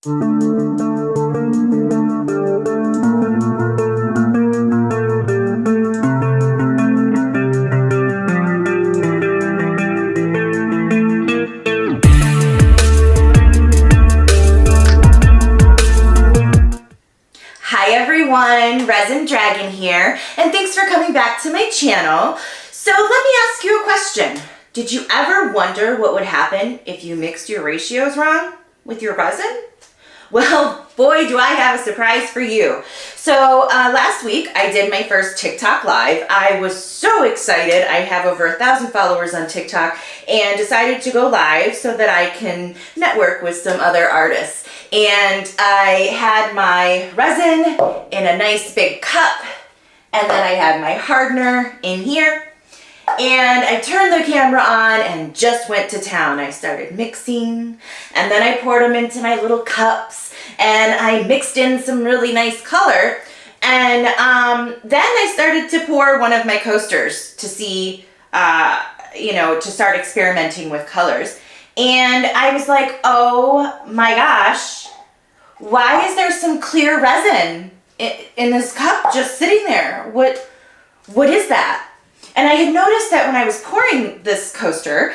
Hi everyone, Resin Dragon here, and thanks for coming back to my channel. So let me ask you a question. Did you ever wonder what would happen if you mixed your ratios wrong with your resin? Well, boy, do I have a surprise for you. So last week I did my first TikTok live. I was so excited. I have over 1,000 followers on TikTok and decided to go live so that I can network with some other artists. And I had my resin in a nice big cup, and then I had my hardener in here, and I turned the camera on and just went to town. I started mixing, and then I poured them into my little cups, and I mixed in some really nice color, and then I started to pour one of my coasters to see, to start experimenting with colors. And I was like, oh my gosh, why is there some clear resin in this cup just sitting there? What is that? And I had noticed that when I was pouring this coaster,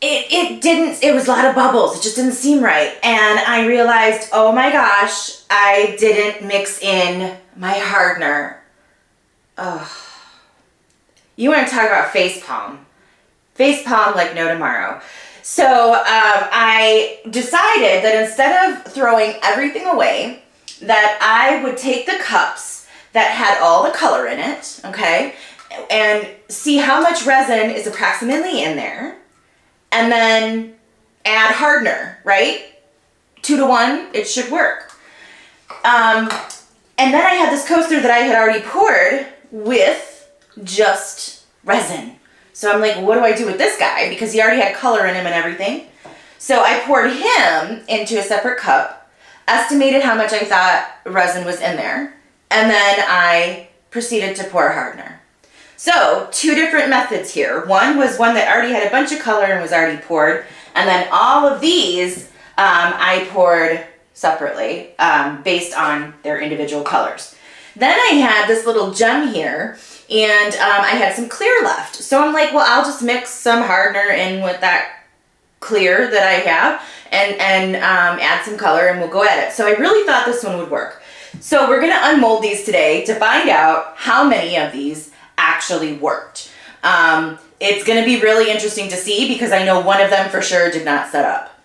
it was a lot of bubbles. It just didn't seem right. And I realized, oh my gosh, I didn't mix in my hardener. Oh, you want to talk about face palm. Face palm like no tomorrow. So I decided that instead of throwing everything away, that I would take the cups that had all the color in it, okay, and see how much resin is approximately in there, and then add hardener, right? 2 to 1, it should work. And then I had this coaster that I had already poured with just resin. So I'm like, what do I do with this guy? Because he already had color in him and everything. So I poured him into a separate cup, estimated how much I thought resin was in there, and then I proceeded to pour hardener. So 2 different methods here. One was one that already had a bunch of color and was already poured, and then all of these I poured separately based on their individual colors. Then I had this little gem here, and I had some clear left. So I'm like, well, I'll just mix some hardener in with that clear that I have and add some color, and we'll go at it. So I really thought this one would work. So we're gonna unmold these today to find out how many of these actually worked. It's gonna be really interesting to see because I know one of them for sure did not set up.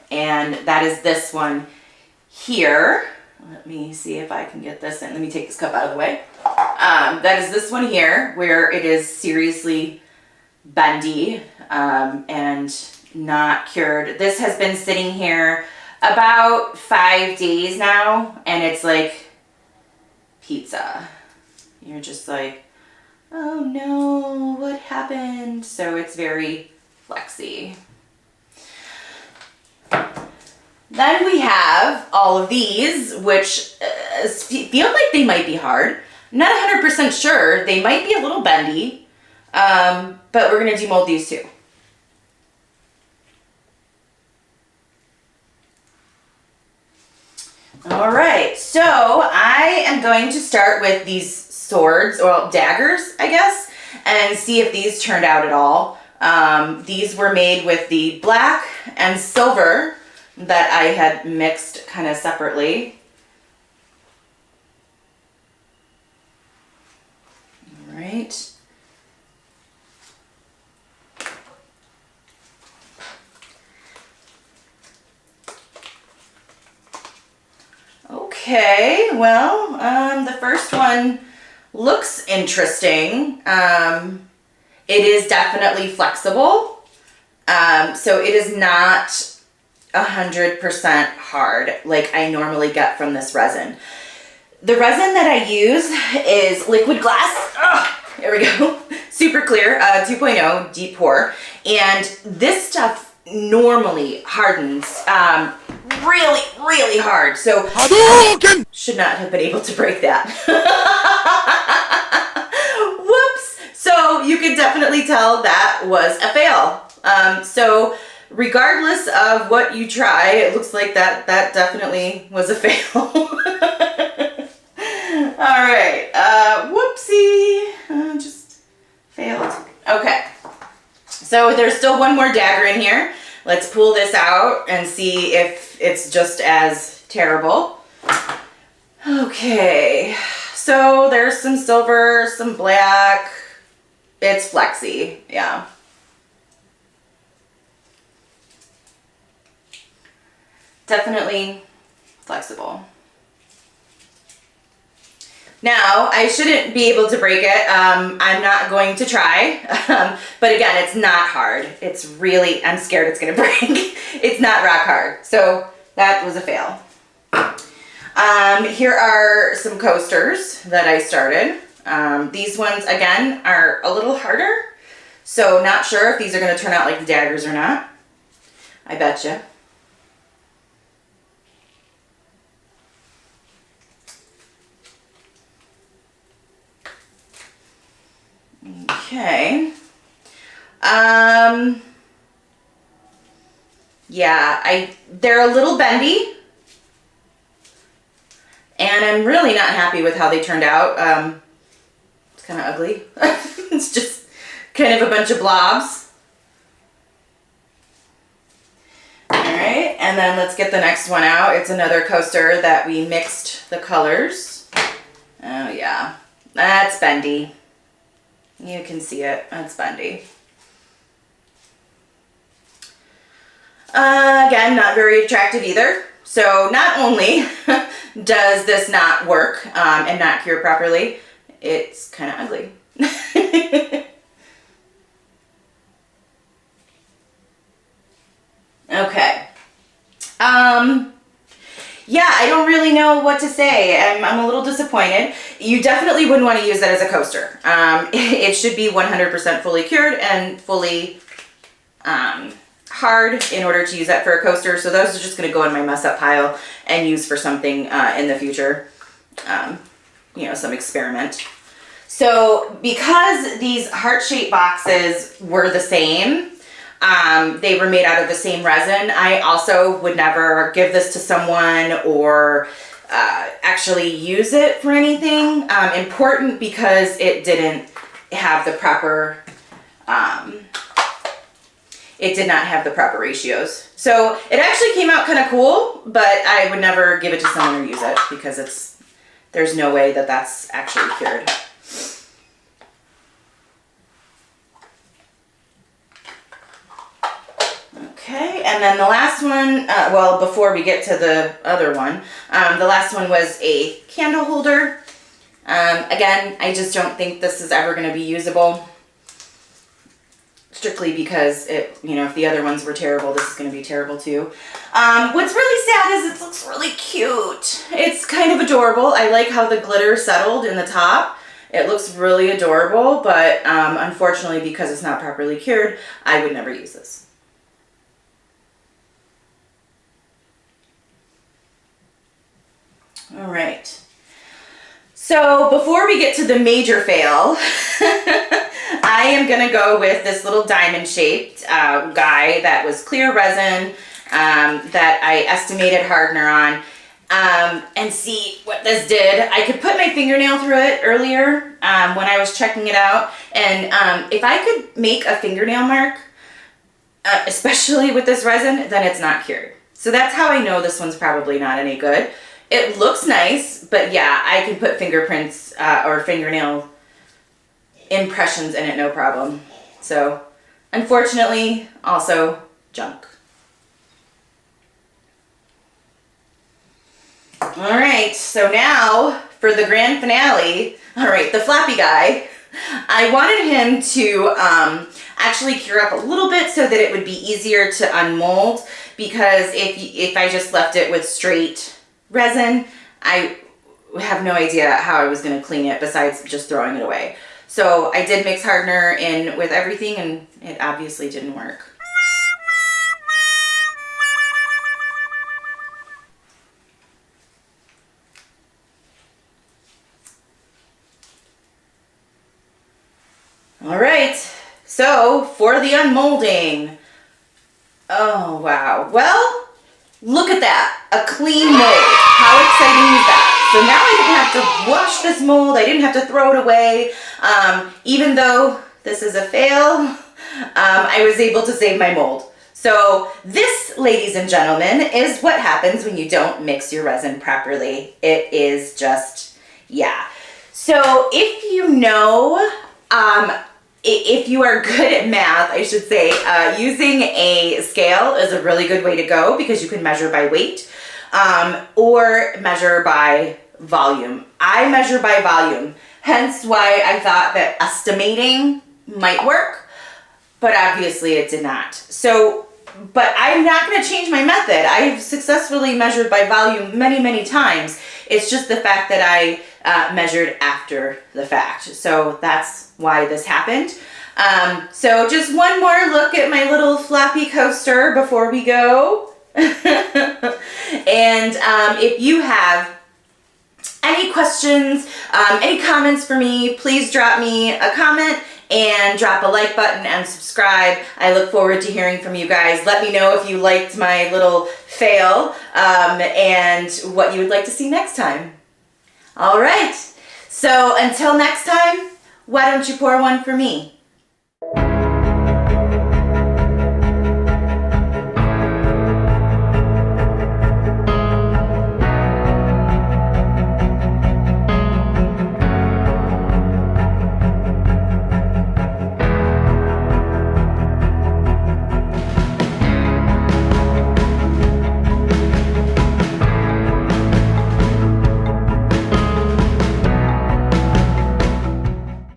And that is this one here. Let me see if I can get this in. Let me take this cup out of the way. That is this one here, where it is seriously bendy and not cured. This has been sitting here about 5 days now, and it's like pizza. You're just like, oh no, what happened? So it's very flexy. Then we have all of these, which feel like they might be hard. I'm not 100% sure. They might be a little bendy, but we're going to demold these too. All right, so I am going to start with these swords, or daggers, I guess, and see if these turned out at all. These were made with the black and silver that I had mixed kind of separately. All right. Okay, well, the first one looks interesting. It is definitely flexible. So it is not 100% hard like I normally get from this resin. The resin that I use is liquid glass. There we go. Super clear, 2.0 deep pour. And this stuff normally hardens really, really hard. So should not have been able to break that. Whoops. So you can definitely tell that was a fail. So regardless of what you try, it looks like that definitely was a fail. All right, whoopsie, just failed. Okay, so there's still one more dagger in here. Let's pull this out and see if it's just as terrible. Okay, so there's some silver, some black. It's flexy, yeah. Definitely flexible. Now, I shouldn't be able to break it. I'm not going to try. But again, it's not hard. It's really, I'm scared it's gonna break. It's not rock hard. So that was a fail. Here are some coasters that I started. These ones, again, are a little harder. So not sure if these are gonna turn out like the daggers or not. I betcha. Okay. Yeah, they're a little bendy. And I'm really not happy with how they turned out. It's kind of ugly. It's just kind of a bunch of blobs. All right, and then let's get the next one out. It's another coaster that we mixed the colors. Oh yeah, that's bendy. You can see it, that's bendy. Again, not very attractive either. So not only does this not work and not cure properly, it's kind of ugly. Okay. Yeah, I don't really know what to say. I'm a little disappointed. You definitely wouldn't want to use that as a coaster. It should be 100% fully cured and fully hard in order to use that for a coaster. So those are just going to go in my mess up pile and use for something in the future. You know, some experiment. So because these heart-shaped boxes were the same, they were made out of the same resin, I also would never give this to someone or actually use it for anything. Important because it didn't have the proper, it did not have the proper ratios. So it actually came out kind of cool, but I would never give it to someone or use it because there's no way that that's actually cured. Okay, and then the last one, well, before we get to the other one, the last one was a candle holder. Again, I just don't think this is ever going to be usable. Strictly because if the other ones were terrible, this is going to be terrible too. What's really sad is it looks really cute. It's kind of adorable. I like how the glitter settled in the top. It looks really adorable, but unfortunately, because it's not properly cured, I would never use this. All right. So before we get to the major fail, I am going to go with this little diamond-shaped guy that was clear resin that I estimated hardener on and see what this did. I could put my fingernail through it earlier when I was checking it out, and if I could make a fingernail mark, especially with this resin, then it's not cured. So that's how I know this one's probably not any good. It looks nice, but yeah, I can put fingerprints or fingernail impressions in it, no problem. So, unfortunately, also junk. All right, so now for the grand finale. All right, the flappy guy. I wanted him to actually cure up a little bit so that it would be easier to unmold, because if I just left it with straight resin, I have no idea how I was going to clean it besides just throwing it away. So I did mix hardener in with everything, and it obviously didn't work. All right, so for the unmolding, Oh, wow. Well, look at that. A clean mold. How exciting is that? So now I didn't have to wash this mold. I didn't have to throw it away. Even though this is a fail, I was able to save my mold. So this, ladies and gentlemen, is what happens when you don't mix your resin properly. It is just, yeah. So if you know, if you are good at math, I should say, using a scale is a really good way to go because you can measure by weight or measure by volume. I measure by volume, hence why I thought that estimating might work, but obviously it did not. So, but I'm not going to change my method. I have successfully measured by volume many, many times. It's just the fact that I measured after the fact. So that's why this happened. So just one more look at my little floppy coaster before we go. And if you have any questions, any comments for me, please drop me a comment and drop a like button and subscribe. I look forward to hearing from you guys. Let me know if you liked my little fail and what you would like to see next time. All right, so until next time, why don't you pour one for me?